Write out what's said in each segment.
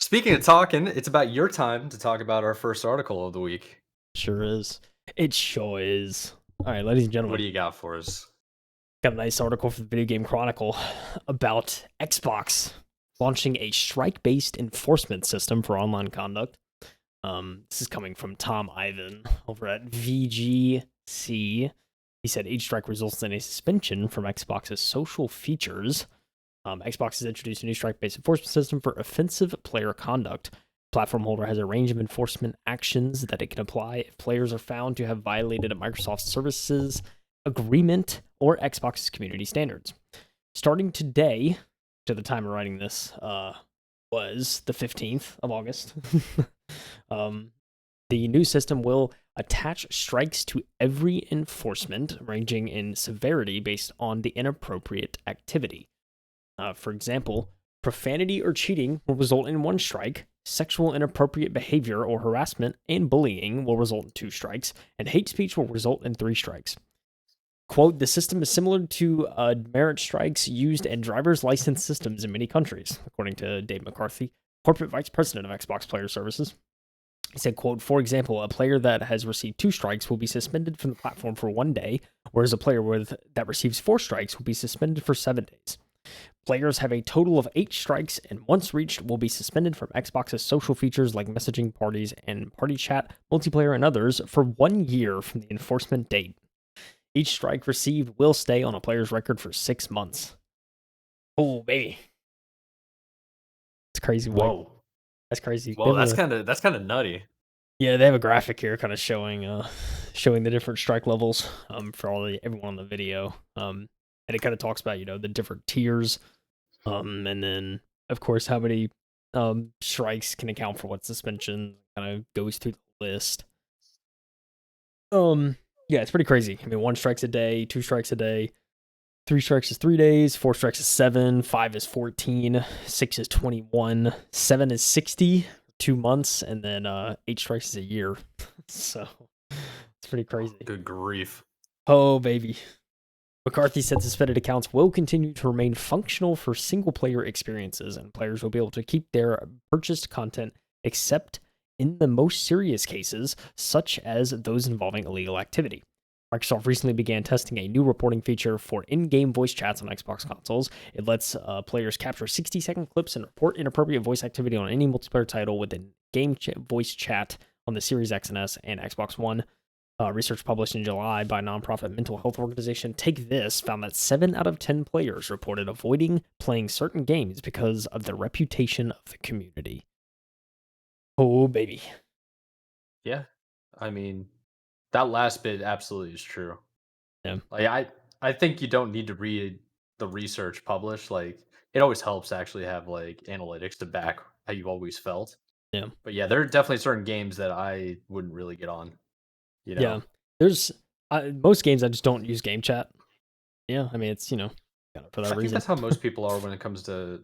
Speaking of talking, it's about your time to talk about our first article of the week. Sure is. It sure is. All right, ladies and What gentlemen, do you got for us? got a nice article from the Video Game Chronicle about Xbox launching a strike-based enforcement system for online conduct. This is coming from Tom Ivan over at VGC. He said each strike results in a suspension from Xbox's social features. Xbox has introduced a new strike-based enforcement system for offensive player conduct. Platform holder has a range of enforcement actions that it can apply if players are found to have violated a Microsoft Services agreement or Xbox's community standards. Starting today, to the time of writing this, was the 15th of August. The new system will attach strikes to every enforcement, ranging in severity based on the inappropriate activity. For example, profanity or cheating will result in 1 strike, sexual inappropriate behavior or harassment and bullying will result in 2 strikes, and hate speech will result in 3 strikes. Quote, the system is similar to merit strikes used in driver's license systems in many countries, according to Dave McCarthy, corporate vice president of Xbox Player Services. He said, quote, for example, a player that has received 2 strikes will be suspended from the platform for 1 day, whereas a player that receives 4 strikes will be suspended for 7 days. Players have a total of 8 strikes, and once reached, will be suspended from Xbox's social features like messaging, parties, and party chat, multiplayer, and others for 1 year from the enforcement date. Each strike received will stay on a player's record for 6 months. Oh, baby. It's crazy. Whoa, That's crazy. whoa, that's kind of nutty. Yeah, they have a graphic here kind of showing the different strike levels for everyone on the video. And it kind of talks about, the different tiers. And then of course how many strikes can account for what suspension, kind of goes through the list. Yeah, it's pretty crazy. I mean, 1 strike's a day, 2 strikes a day, 3 strikes is 3 days, 4 strikes is 7, 5 is 14, 6 is 21, 7 is 60, 2 months, and then 8 strikes is a year. So it's pretty crazy. Good grief. Oh, baby. McCarthy said suspended accounts will continue to remain functional for single-player experiences, and players will be able to keep their purchased content except in the most serious cases, such as those involving illegal activity. Microsoft recently began testing a new reporting feature for in-game voice chats on Xbox consoles. It lets players capture 60-second clips and report inappropriate voice activity on any multiplayer title with a game voice chat on the Series X and S and Xbox One. Research published in July by nonprofit mental health organization Take This found that 7 out of 10 players reported avoiding playing certain games because of the reputation of the community. Oh, baby. Yeah, I mean, that last bit absolutely is true. Yeah. Like I think you don't need to read the research published. Like it always helps to actually have like analytics to back how you've always felt. Yeah. But yeah, there are definitely certain games that I wouldn't really get on. You know, Yeah. There's most games I just don't use game chat. Yeah. I mean, it's, kind of for that I think reason. that's how most people are when it comes to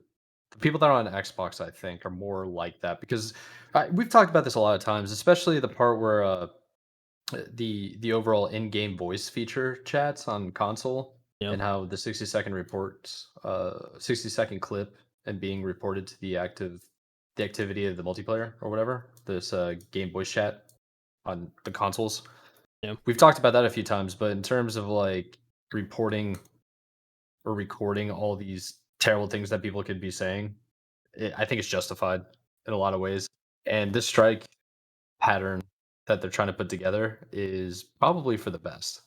the people that are on Xbox. I think are more like that because we've talked about this a lot of times, especially the part where the overall in-game voice feature chats on console Yeah. and how the 60-second reports 60-second clip and being reported to the activity of the multiplayer or whatever this game voice chat on the consoles. Yeah. We've talked about that a few times, but in terms of like reporting or recording all these terrible things that people could be saying, I think it's justified in a lot of ways. And this strike pattern that they're trying to put together is probably for the best.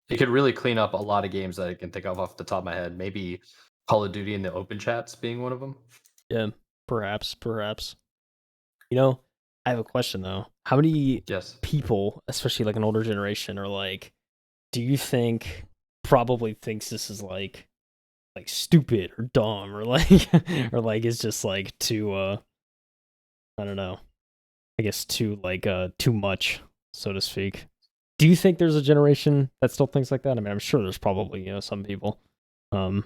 It could really clean up a lot of games that I can think of off the top of my head. Maybe Call of Duty in the open chats being one of them. Yeah. Perhaps. I have a question though. How many Yes. people, especially like an older generation, are like, do you think probably thinks this is like stupid or dumb or like or like it's just like too I don't know. I guess too much, so to speak. Do you think there's a generation that still thinks like that? I mean, I'm sure there's probably, some people. Um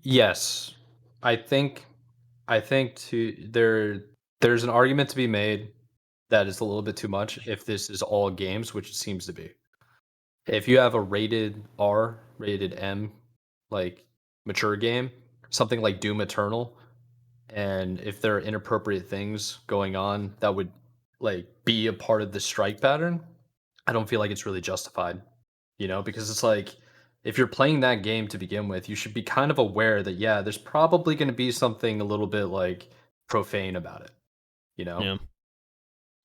Yes. I think there's an argument to be made that is a little bit too much if this is all games, which it seems to be. If you have a rated R, rated M, like mature game, something like Doom Eternal, and if there are inappropriate things going on that would like be a part of the strike pattern, I don't feel like it's really justified, because it's like if you're playing that game to begin with, you should be kind of aware that yeah, there's probably going to be something a little bit like profane about it, you know? Yeah.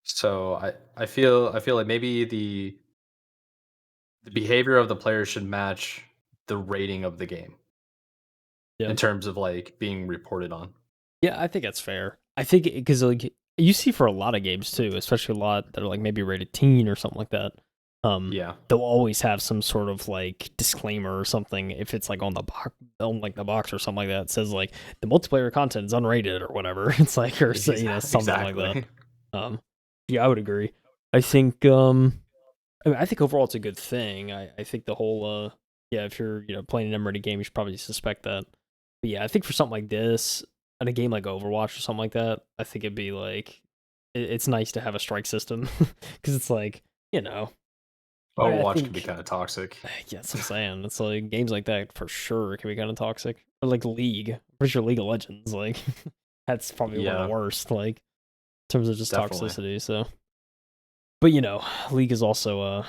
So I feel like maybe the behavior of the player should match the rating of the game Yeah. in terms of like being reported on. Yeah, I think that's fair. I think because like you see for a lot of games too, especially a lot that are like maybe rated teen or something like that. Yeah. They'll always have some sort of like disclaimer or something if it's like on like the box or something like that. It says like the multiplayer content is unrated or whatever. It's like or something like that. Exactly. Um, yeah, I would agree. I think I mean, I think overall it's a good thing. I think the whole yeah, if you're playing an M-rated game, you should probably suspect that. But yeah, I think for something like this, in a game like Overwatch or something like that, I think it'd be like it's nice to have a strike system because it's like you know. I Overwatch can be think kind of toxic. yeah, that's what I'm saying. It's like games like that for sure can be kind of toxic. Or like League, I'm pretty sure League of Legends, like that's probably one of the Yeah, worst, like in terms of just definitely. toxicity. So, but League is also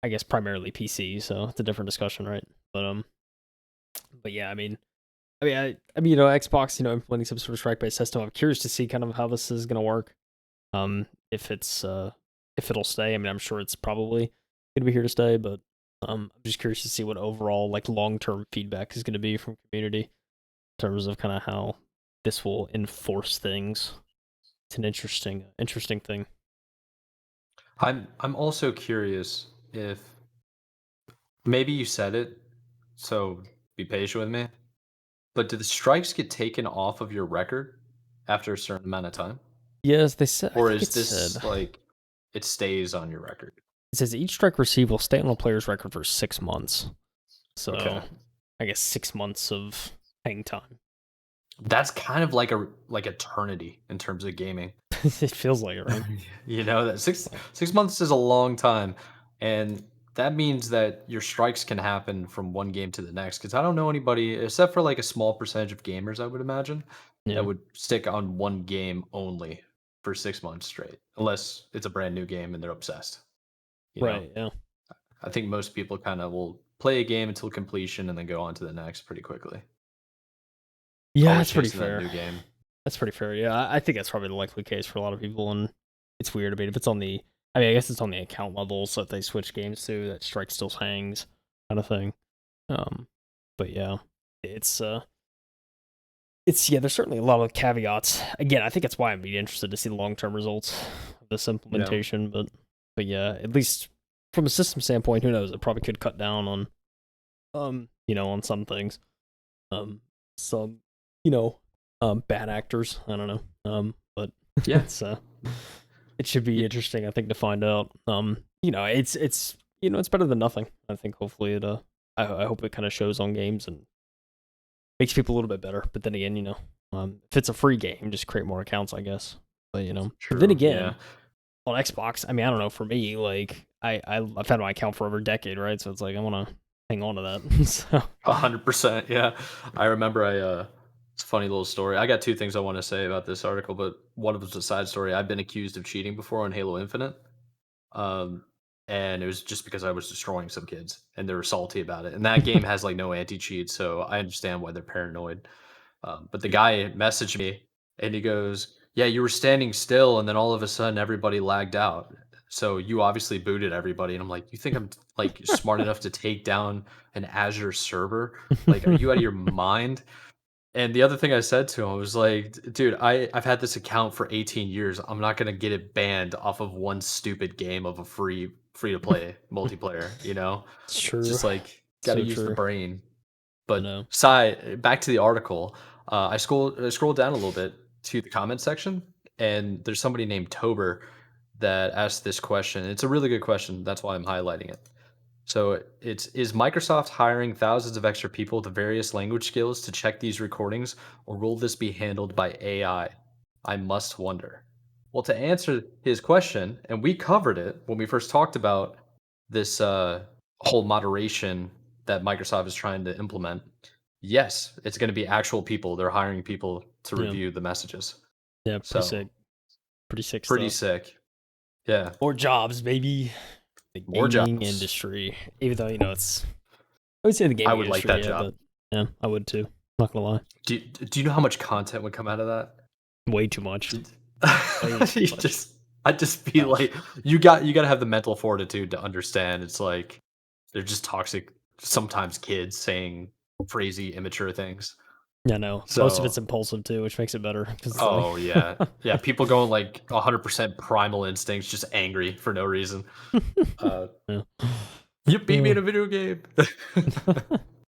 I guess primarily PC, so it's a different discussion, right? But but yeah, Xbox, implementing some sort of strike-based system. I'm curious to see kind of how this is gonna work. If if it'll stay. I mean, I'm sure it's probably gonna be here to stay, but I'm just curious to see what overall like long-term feedback is gonna be from community in terms of kind of how this will enforce things. It's an interesting thing. I'm also curious if maybe you said it, so be patient with me. But do the strikes get taken off of your record after a certain amount of time? Yes, they said. I Or think is it said this like it stays on your record? it says each strike received will stay on a player's record for 6 months. Okay. So I guess 6 months of hang time. That's kind of like eternity in terms of gaming. It feels like it, right? That six months is a long time, and that means that your strikes can happen from one game to the next. Because I don't know anybody, except for like a small percentage of gamers, I would imagine, that Yeah. would stick on one game only for 6 months straight, unless it's a brand new game and they're obsessed. You know, Right. Yeah. I think most people kind of will play a game until completion and then go on to the next pretty quickly. Yeah, Always that's pretty chasing that fair. new game. That's pretty fair. Yeah, I think that's probably the likely case for a lot of people, and it's weird. I mean, if it's on the, I mean, I guess it's on the account level, so if they switch games to that strike still hangs, kind of thing. Um, but yeah, it's it's yeah. There's certainly a lot of caveats. Again, I think that's why I'd be interested to see the long term results of this Yeah, implementation. But yeah, at least from a system standpoint, who knows? It probably could cut down on on some things. Some bad actors. I don't know. But yeah. it's it should be interesting, I think, to find out. It's better than nothing. I think hopefully I hope it kind of shows on games and makes people a little bit better. But then again, if it's a free game, just create more accounts, I guess. But but then True. Yeah. again, on Xbox, I mean, I don't know. For me, like I've had my account for over a decade, right? So it's like I want to hang on to that. So 100%, yeah. I remember it's a funny little story. I got 2 things I wanna say about this article, but one of them's a side story. I've been accused of cheating before on Halo Infinite, um, and it was just because I was destroying some kids, and they were salty about it, and that game has, like, no anti-cheat, so I understand why they're paranoid. But the guy messaged me and he goes, "Yeah, you were standing still, and then all of a sudden everybody lagged out. So you obviously booted everybody." And I'm like, "You think I'm like smart enough to take down an Azure server? Like, are you out of your mind?" And the other thing I said to him was like, Dude, I've had this account for 18 years. I'm not gonna get it banned off of one stupid game of a free to play multiplayer, you know? it's It's true, just like gotta so use the true. brain." I But know. back to the article. I scrolled down a little bit to the comment section, and there's somebody named Tober that asked this question. It's a really good question. That's why I'm highlighting it. So it's is Microsoft hiring thousands of extra people with various language skills to check these recordings, or will this be handled by AI? I must wonder. Well, to answer his question, and we covered it when we first talked about this whole moderation that Microsoft is trying to implement. Yes, it's gonna be actual people. They're hiring people to Yeah, review the messages. yeah, pretty So, sick. Pretty sick pretty stuff. sick. Yeah, More jobs, baby. The more gaming jobs. industry. Even though, it's I would say the I gaming would like industry, that yeah, job. but yeah, I would too. Not gonna lie. Do you know how much content would come out of that? Way too much. It Way too you much. just I'd just be No. like, you gotta have the mental fortitude to understand it's like they're just toxic, sometimes kids saying crazy, immature things. Yeah, no. Most of it's So impulsive too, which makes it better. Because it's like oh, yeah. Yeah, people going, like, 100% primal instincts, just angry for no reason. Uh, yeah. "You beat me Uh, in a video game."